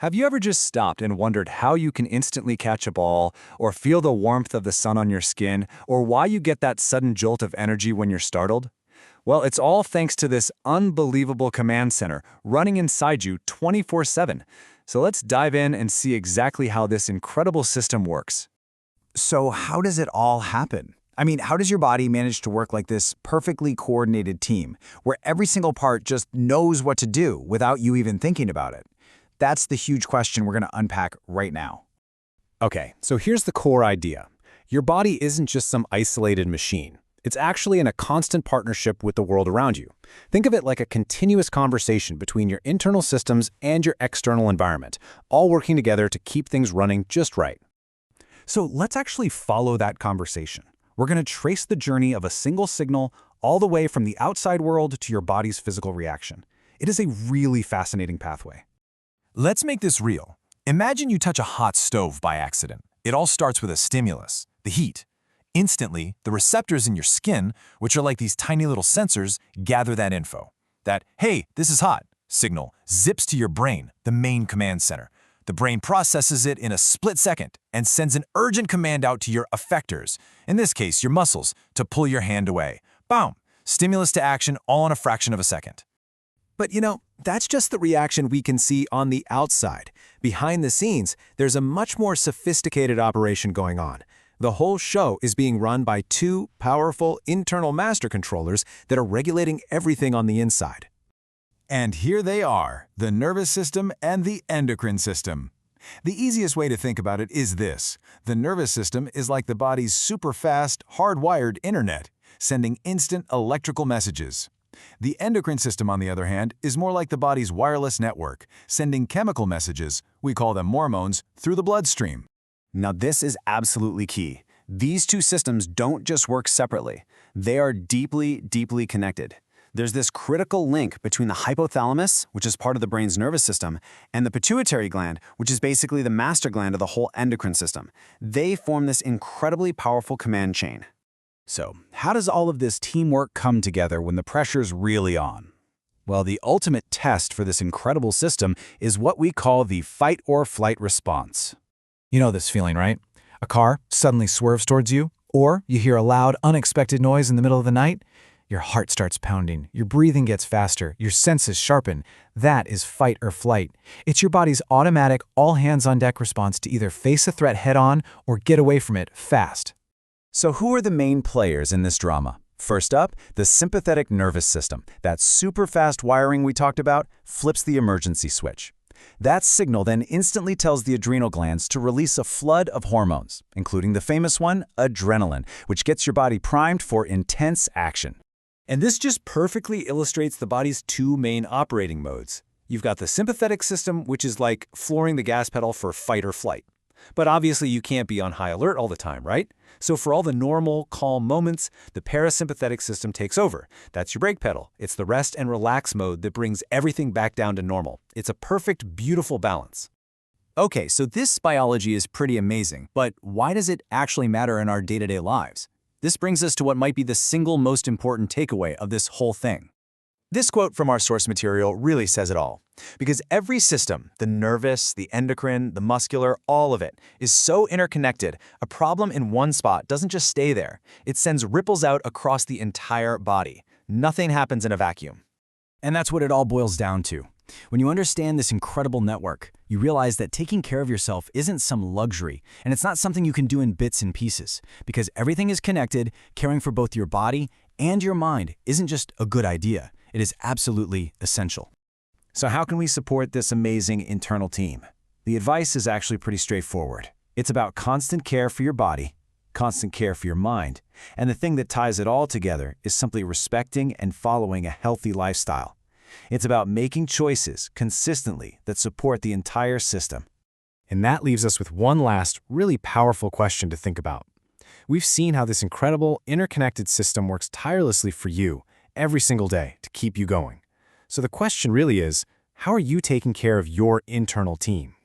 Have you ever just stopped and wondered how you can instantly catch a ball, or feel the warmth of the sun on your skin, or why you get that sudden jolt of energy when you're startled? Well, it's all thanks to this unbelievable command center running inside you 24/7. So let's dive in and see exactly how this incredible system works. So how does it all happen? I mean, how does your body manage to work like this perfectly coordinated team, where every single part just knows what to do without you even thinking about it? That's the huge question we're going to unpack right now. Okay, so here's the core idea. Your body isn't just some isolated machine. It's actually in a constant partnership with the world around you. Think of it like a continuous conversation between your internal systems and your external environment, all working together to keep things running just right. So let's actually follow that conversation. We're going to trace the journey of a single signal all the way from the outside world to your body's physical reaction. It is a really fascinating pathway. Let's make this real. Imagine you touch a hot stove by accident. It all starts with a stimulus, the heat. Instantly, the receptors in your skin, which are like these tiny little sensors, gather that info. That, hey, this is hot, signal zips to your brain, the main command center. The brain processes it in a split second and sends an urgent command out to your effectors, in this case, your muscles, to pull your hand away. Boom! Stimulus to action all in a fraction of a second. But that's just the reaction we can see on the outside. Behind the scenes, there's a much more sophisticated operation going on. The whole show is being run by two powerful internal master controllers that are regulating everything on the inside. And here they are, the nervous system and the endocrine system. The easiest way to think about it is this. The nervous system is like the body's super-fast, hardwired internet, sending instant electrical messages. The endocrine system, on the other hand, is more like the body's wireless network, sending chemical messages, we call them hormones, through the bloodstream. Now this is absolutely key. These two systems don't just work separately. They are deeply, deeply connected. There's this critical link between the hypothalamus, which is part of the brain's nervous system, and the pituitary gland, which is basically the master gland of the whole endocrine system. They form this incredibly powerful command chain. So, how does all of this teamwork come together when the pressure's really on? Well, the ultimate test for this incredible system is what we call the fight or flight response. You know this feeling, right? A car suddenly swerves towards you, or you hear a loud, unexpected noise in the middle of the night. Your heart starts pounding, your breathing gets faster, your senses sharpen. That is fight or flight. It's your body's automatic, all-hands-on-deck response to either face a threat head-on or get away from it fast. So who are the main players in this drama? First up, the sympathetic nervous system. That super fast wiring we talked about flips the emergency switch. That signal then instantly tells the adrenal glands to release a flood of hormones, including the famous one, adrenaline, which gets your body primed for intense action. And this just perfectly illustrates the body's two main operating modes. You've got the sympathetic system, which is like flooring the gas pedal for fight or flight. But obviously you can't be on high alert all the time, right? So for all the normal, calm moments, the parasympathetic system takes over. That's your brake pedal. It's the rest and relax mode that brings everything back down to normal. It's a perfect, beautiful balance. Okay, so this biology is pretty amazing, but why does it actually matter in our day-to-day lives? This brings us to what might be the single most important takeaway of this whole thing. This quote from our source material really says it all. Because every system, the nervous, the endocrine, the muscular, all of it, is so interconnected, a problem in one spot doesn't just stay there. It sends ripples out across the entire body. Nothing happens in a vacuum. And that's what it all boils down to. When you understand this incredible network, you realize that taking care of yourself isn't some luxury, and it's not something you can do in bits and pieces. Because everything is connected, caring for both your body and your mind isn't just a good idea. It is absolutely essential. So how can we support this amazing internal team? The advice is actually pretty straightforward. It's about constant care for your body, constant care for your mind, and the thing that ties it all together is simply respecting and following a healthy lifestyle. It's about making choices consistently that support the entire system. And that leaves us with one last, really powerful question to think about. We've seen how this incredible, interconnected system works tirelessly for you every single day to keep you going. So the question really is, how are you taking care of your internal team?